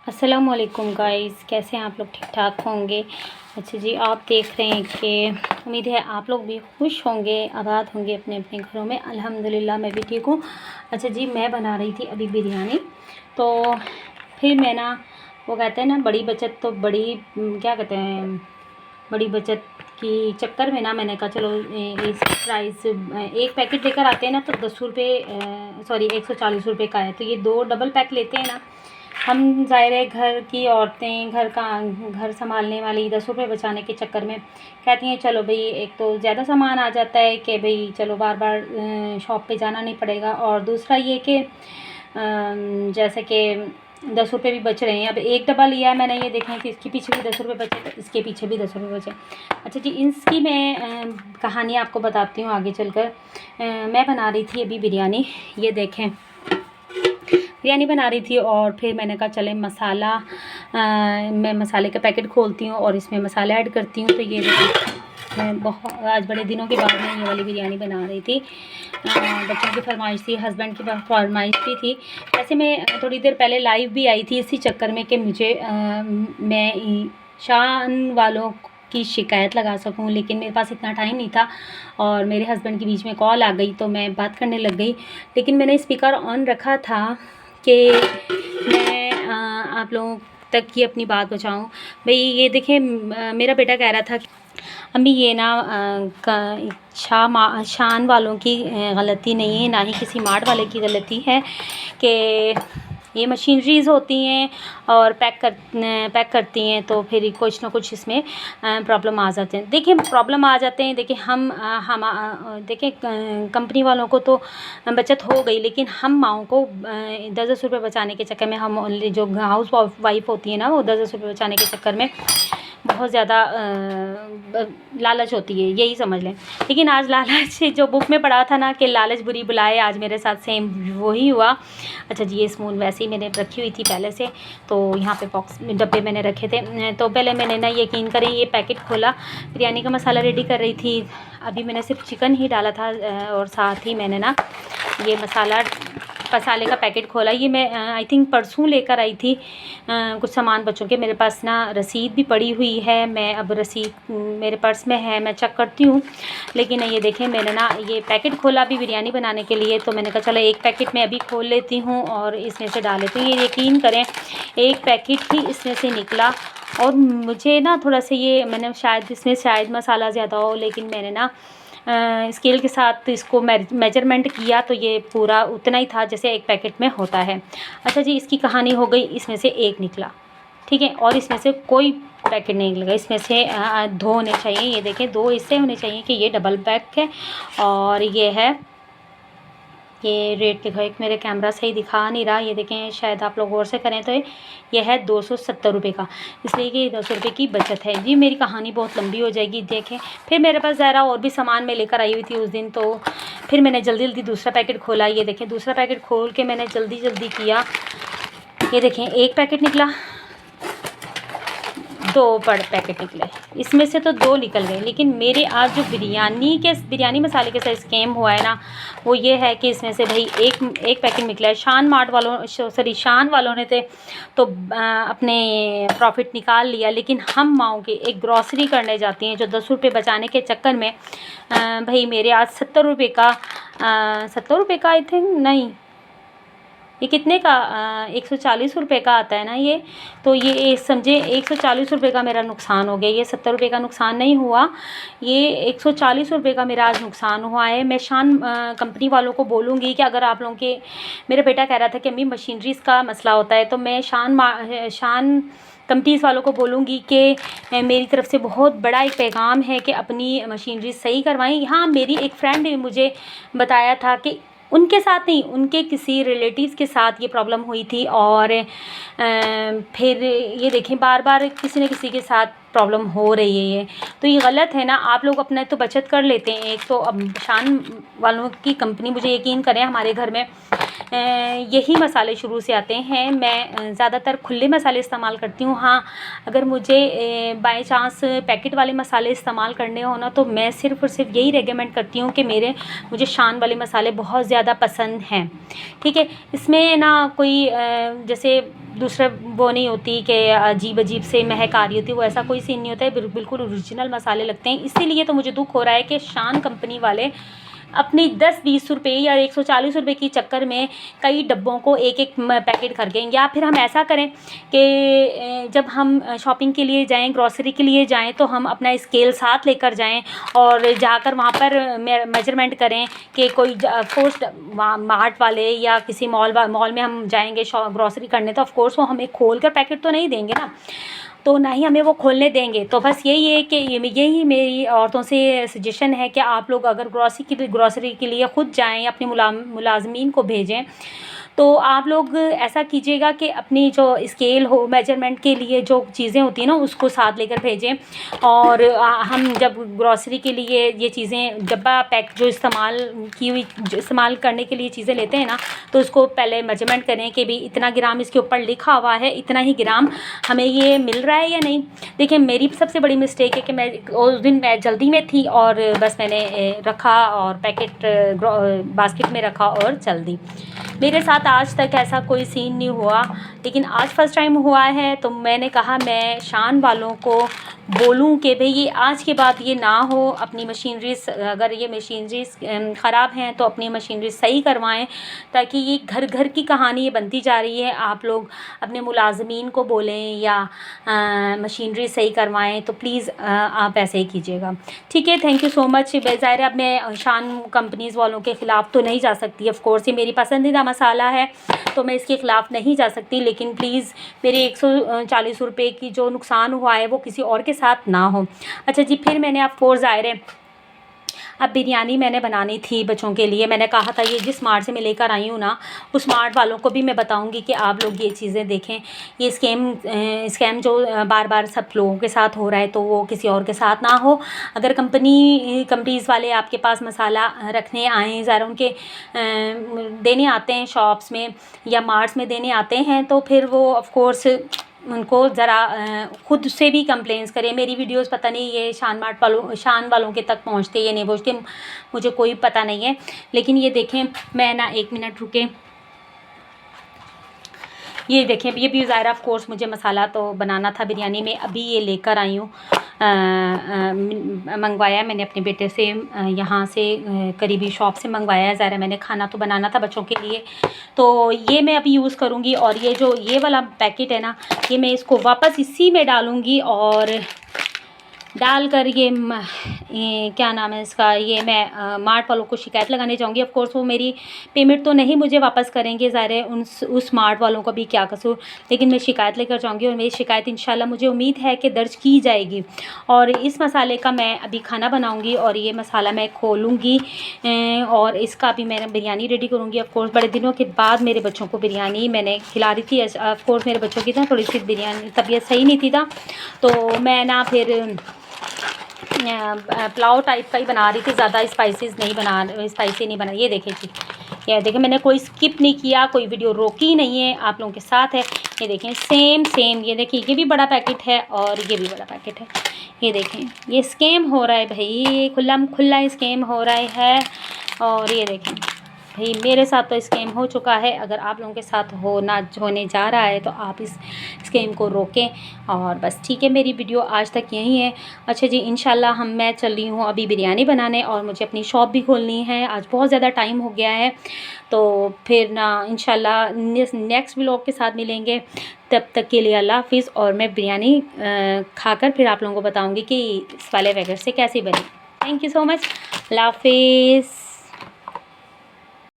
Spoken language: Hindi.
अस्सलामुअलैकुम गाइस, कैसे हैं आप लोग? ठीक ठाक होंगे। अच्छा जी, आप देख रहे हैं कि उम्मीद है आप लोग भी खुश होंगे, आबाद होंगे अपने अपने घरों में। अल्हम्दुलिल्लाह मैं भी ठीक हूँ। अच्छा जी, मैं बना रही थी अभी बिरयानी, तो फिर मैं ना वो कहते हैं ना बड़ी बचत तो बड़ी क्या कहते हैं, बड़ी बचत की चक्कर में ना मैंने कहा चलो इस प्राइस एक पैकेट लेकर आते हैं ना तो 10 रुपये सॉरी 140 रुपये का है, तो ये 2 डबल पैक लेते हैं ना हम। ज़ाहिर है घर की औरतें घर संभालने वाली 10 रुपये बचाने के चक्कर में कहती हैं चलो भाई, एक तो ज़्यादा सामान आ जाता है कि भाई चलो बार बार शॉप पे जाना नहीं पड़ेगा, और दूसरा ये कि जैसे कि 10 रुपये भी बच रहे हैं। अब एक डब्बा लिया है मैंने, ये देखें कि इसके पीछे भी 10 रुपये बचे, तो इसके पीछे भी 10 रुपये बचे। अच्छा जी, इसकी मैं कहानी आपको बताती हूँ आगे चलकर। मैं बना रही थी अभी बिरयानी, ये देखें बिरयानी बना रही थी, और फिर मैंने कहा चले मसाला मैं मसाले का पैकेट खोलती हूँ और इसमें मसाला ऐड करती हूँ। तो ये देखिए मैं बहुत आज बड़े दिनों के बाद मैं ये वाली बिरयानी बना रही थी। बच्चों की फरमाइश थी, हस्बैंड की फरमाइश भी थी। वैसे मैं थोड़ी देर पहले लाइव भी आई थी इसी चक्कर में कि मुझे मैं शान वालों की शिकायत लगा सकूं, लेकिन मेरे पास इतना टाइम नहीं था और मेरे हस्बैंड के बीच में कॉल आ गई तो मैं बात करने लग गई। लेकिन मैंने स्पीकर ऑन रखा था कि मैं आप लोगों तक की अपनी बात पहुँचाऊँ। भाई ये देखें, मेरा बेटा कह रहा था कि अम्मी ये ना शान वालों की गलती नहीं है, ना ही किसी मार्ट वाले की गलती है कि ये मशीनरीज़ होती हैं और पैक करती हैं, तो फिर कुछ ना कुछ इसमें प्रॉब्लम आ जाते हैं। देखिए प्रॉब्लम आ जाते हैं, देखिए हम देखिए कंपनी वालों को तो बचत हो गई, लेकिन हम माओं को 10-10 रुपये बचाने के चक्कर में, हम जो हाउस वाइफ होती है ना, वो 10-10 रुपये बचाने के चक्कर में बहुत ज़्यादा लालच होती है, यही समझ लें। लेकिन आज लालच जो बुक में पढ़ा था ना कि लालच बुरी बुलाए, आज मेरे साथ सेम वही हुआ। अच्छा जी, ये स्पून वैसे ही मैंने रखी हुई थी पहले से, तो यहाँ पे बॉक्स डब्बे मैंने रखे थे। तो पहले मैंने ना यकीन करें ये पैकेट खोला, बिरयानी का मसाला रेडी कर रही थी। अभी मैंने सिर्फ चिकन ही डाला था और साथ ही मैंने ना ये मसाले का पैकेट खोला। ये मैं आई थिंक परसों लेकर आई थी कुछ सामान बच्चों के। मेरे पास ना रसीद भी पड़ी हुई है, मैं अब रसीद मेरे पर्स में है, मैं चेक करती हूँ। लेकिन ये देखें मैंने ना ये पैकेट खोला अभी बिरयानी बनाने के लिए, तो मैंने कहा चलो एक पैकेट मैं अभी खोल लेती हूँ और इसमें से डाल लेती हूँ। ये यकीन करें एक पैकेट ही इसमें से निकला, और मुझे ना थोड़ा सा ये मैंने इसमें शायद मसाला ज़्यादा हो, लेकिन मैंने ना स्केल के साथ इसको मेजरमेंट किया तो ये पूरा उतना ही था जैसे एक पैकेट में होता है। अच्छा जी, इसकी कहानी हो गई, इसमें से एक निकला, ठीक है, और इसमें से कोई पैकेट नहीं निकलेगा। इसमें से 2 होने चाहिए, ये देखें 2 इससे होने चाहिए कि ये डबल पैक है, और ये है ये रेट देखो, एक मेरे कैमरा सही दिखा नहीं रहा, ये देखें शायद आप लोग गौर से करें तो ये है 270 रुपये का, इसलिए कि 10 रुपये की बचत है। जी मेरी कहानी बहुत लंबी हो जाएगी। देखें फिर मेरे पास ज़रा और भी सामान मैं लेकर आई हुई थी उस दिन, तो फिर मैंने जल्दी जल्दी दूसरा पैकेट खोला। ये देखें दूसरा पैकेट खोल के मैंने जल्दी जल्दी किया, ये देखें एक पैकेट निकला, 2 बड़े पैकेट निकले, इसमें से तो 2 निकल गए। लेकिन मेरे आज जो बिरयानी मसाले के साथ स्कैम हुआ है ना, वो ये है कि इसमें से भाई एक पैकेट निकला है। शान वालों ने तो अपने प्रॉफिट निकाल लिया, लेकिन हम माओं के एक ग्रॉसरी करने जाती हैं जो 10 रुपये बचाने के चक्कर में भाई मेरे आज 70 रुपये का 70 रुपये का आई थिंक, नहीं ये कितने का 140 रुपये का आता है ना ये, तो ये समझे 140 रुपये का मेरा नुकसान हो गया। ये 70 रुपये का नुकसान नहीं हुआ, ये 140 रुपये का मेरा आज नुकसान हुआ है। मैं शान कंपनी वालों को बोलूँगी कि अगर आप लोगों के, मेरा बेटा कह रहा था कि अम्मी मशीनरीज़ का मसला होता है, तो मैं शान कंपनीज़ वालों को बोलूँगी कि मेरी तरफ़ से बहुत बड़ा एक पैगाम है कि अपनी मशीनरी सही करवाएं। हाँ, मेरी एक फ्रेंड ने मुझे बताया था कि उनके साथ नहीं, उनके किसी रिलेटिव्स के साथ ये प्रॉब्लम हुई थी, और फिर ये देखें बार बार किसी न किसी के साथ प्रॉब्लम हो रही है। ये तो ये गलत है ना। आप लोग अपने तो बचत कर लेते हैं, एक तो अब शान वालों की कंपनी, मुझे यकीन करें हमारे घर में यही मसाले शुरू से आते हैं। मैं ज़्यादातर खुले मसाले इस्तेमाल करती हूँ। हाँ, अगर मुझे बाय चांस पैकेट वाले मसाले इस्तेमाल करने हो ना, तो मैं सिर्फ़ और सिर्फ यही रेकमेंड करती हूँ कि मुझे शान वाले मसाले बहुत ज़्यादा पसंद हैं। ठीक है, इसमें ना कोई जैसे दूसरा वो नहीं होती कि अजीब से महक आ रही होती है, वो ऐसा कोई सीन नहीं होता है। बिल्कुल ओरिजिनल मसाले लगते हैं। इसीलिए तो मुझे दुख हो रहा है कि शान कंपनी वाले अपनी 10-20 रुपये या 140 रुपये की चक्कर में कई डब्बों को एक पैकेट खरीदें। या फिर हम ऐसा करें कि जब हम शॉपिंग के लिए जाएं, ग्रॉसरी के लिए जाएं, तो हम अपना स्केल साथ लेकर जाएं और जाकर वहाँ पर मेजरमेंट करें कि कोई ऑफकोर्स मार्ट वाले या किसी मॉल में हम जाएंगे ग्रॉसरी करने, तो ऑफकोर्स वो हमें खोल कर पैकेट तो नहीं देंगे ना, तो ना ही हमें वो खोलने देंगे। तो बस यही है कि यही मेरी औरतों से सजेशन है कि आप लोग अगर ग्रॉसरी के लिए ख़ुद जाएं, अपने मुलाजमीन को भेजें, तो आप लोग ऐसा कीजिएगा कि अपनी जो स्केल हो, मेजरमेंट के लिए जो चीज़ें होती हैं ना, उसको साथ लेकर भेजें। और हम जब ग्रॉसरी के लिए ये चीज़ें डब्बा पैक जो इस्तेमाल करने के लिए चीज़ें लेते हैं ना, तो उसको पहले मेजरमेंट करें कि भाई इतना ग्राम इसके ऊपर लिखा हुआ है, इतना ही ग्राम हमें ये मिल रहा है या नहीं। देखिए, मेरी सबसे बड़ी मिस्टेक है कि मैं उस दिन मैं जल्दी में थी और बस मैंने रखा और पैकेट बास्केट में रखा और चल दी। मेरे साथ आज तक ऐसा कोई सीन नहीं हुआ, लेकिन आज फर्स्ट टाइम हुआ है। तो मैंने कहा मैं शान वालों को बोलूं कि भाई ये आज के बाद ये ना हो। अपनी मशीनरीज, अगर ये मशीनरीज ख़राब हैं तो अपनी मशीनरी सही करवाएं, ताकि ये घर घर की कहानी ये बनती जा रही है। आप लोग अपने मुलाजमीन को बोलें या मशीनरी सही करवाएं, तो प्लीज़ आप ऐसे ही कीजिएगा। ठीक है, थैंक यू सो मच। ज़ाहिर है अब मैं शान कंपनीज़ वालों के ख़िलाफ़ तो नहीं जा सकती, ऑफ़ कोर्स ये मेरी पसंदीदा मसाला है तो मैं इसके ख़िलाफ़ नहीं जा सकती, लेकिन प्लीज़ मेरे 140 रुपये की जो नुकसान हुआ है वो किसी और के साथ ना हो। अच्छा जी, फिर मैंने ऑफ़ कोर्स ज़ाहिर है अब बिरयानी मैंने बनानी थी बच्चों के लिए। मैंने कहा था ये जिस मार्ट से मैं लेकर आई हूँ ना, उस मार्ट वालों को भी मैं बताऊँगी कि आप लोग ये चीज़ें देखें। ये स्कैम जो बार सब लोगों के साथ हो रहा है, तो वो किसी और के साथ ना हो। अगर कंपनीज़ वाले आपके पास मसाला रखने आएँ, ज़रा उनके देने आते हैं शॉप्स में या मार्ट्स में देने आते हैं, तो फिर वो ऑफ़ कोर्स उनको ज़रा ख़ुद से भी कंप्लेंट्स करें। मेरी वीडियोस पता नहीं ये शान वालों के तक पहुंचते या नहीं पहुंचते, मुझे कोई पता नहीं है। लेकिन ये देखें, मैं ना 1 मिनट रुके, ये देखें, ये भी ज़ाहिर ऑफ कोर्स मुझे मसाला तो बनाना था बिरयानी में। अभी ये लेकर आई हूँ, मंगवाया मैंने अपने बेटे से, यहाँ से करीबी शॉप से मंगवाया है। ज़ाहिर मैंने खाना तो बनाना था बच्चों के लिए, तो ये मैं अभी यूज़ करूँगी। और ये वाला पैकेट है ना, ये मैं इसको वापस इसी में डालूँगी और डालकर ये क्या नाम है इसका, ये मैं मार्ट वालों को शिकायत लगाने जाऊँगी। ऑफ़ कोर्स वो मेरी पेमेंट तो नहीं मुझे वापस करेंगे, ज़ाहिर है उस मार्ट वालों का भी क्या कसूर, लेकिन मैं शिकायत लेकर जाऊँगी और मेरी शिकायत इंशाल्लाह मुझे उम्मीद है कि दर्ज की जाएगी। और इस मसाले का मैं अभी खाना बनाऊँगी और ये मसाला मैं खोलूँगी और इसका भी मैं बिरयानी रेडी करूँगी। ऑफ़ कोर्स बड़े दिनों के बाद मेरे बच्चों को बिरयानी मैंने खिला रही थी। ऑफ़ कोर्स मेरे बच्चों की ना थोड़ी सी बिरयानी तबीयत सही नहीं थी ना, तो मैं ना फिर पुलाव टाइप का ही बना रही थी, ज़्यादा स्पाइसी नहीं बना। ये देखें जी, ये देखें, मैंने कोई स्किप नहीं किया, कोई वीडियो रोकी नहीं है, आप लोगों के साथ है। ये देखें सेम, ये देखिए, ये भी बड़ा पैकेट है और ये भी बड़ा पैकेट है। ये देखें, ये स्कैम हो रहा है भाई, खुला स्कैम हो रहा है। और ये देखें भाई, मेरे साथ तो स्कैम हो चुका है। अगर आप लोगों के साथ होने जा रहा है तो आप इस स्कैम को रोकें। और बस ठीक है, मेरी वीडियो आज तक यही है। अच्छा जी, इंशाल्लाह मैं चल रही हूँ अभी बिरयानी बनाने और मुझे अपनी शॉप भी खोलनी है। आज बहुत ज़्यादा टाइम हो गया है, तो फिर ना इंशाल्लाह नेक्स्ट व्लॉग के साथ मिलेंगे। तब तक के लिए अल्लाह हाफिज़। और मैं बिरयानी खाकर फिर आप लोगों को बताऊँगी कि इस वाले वगैरह से कैसी बनी। थैंक यू सो मच, अल्लाह हाफिज़।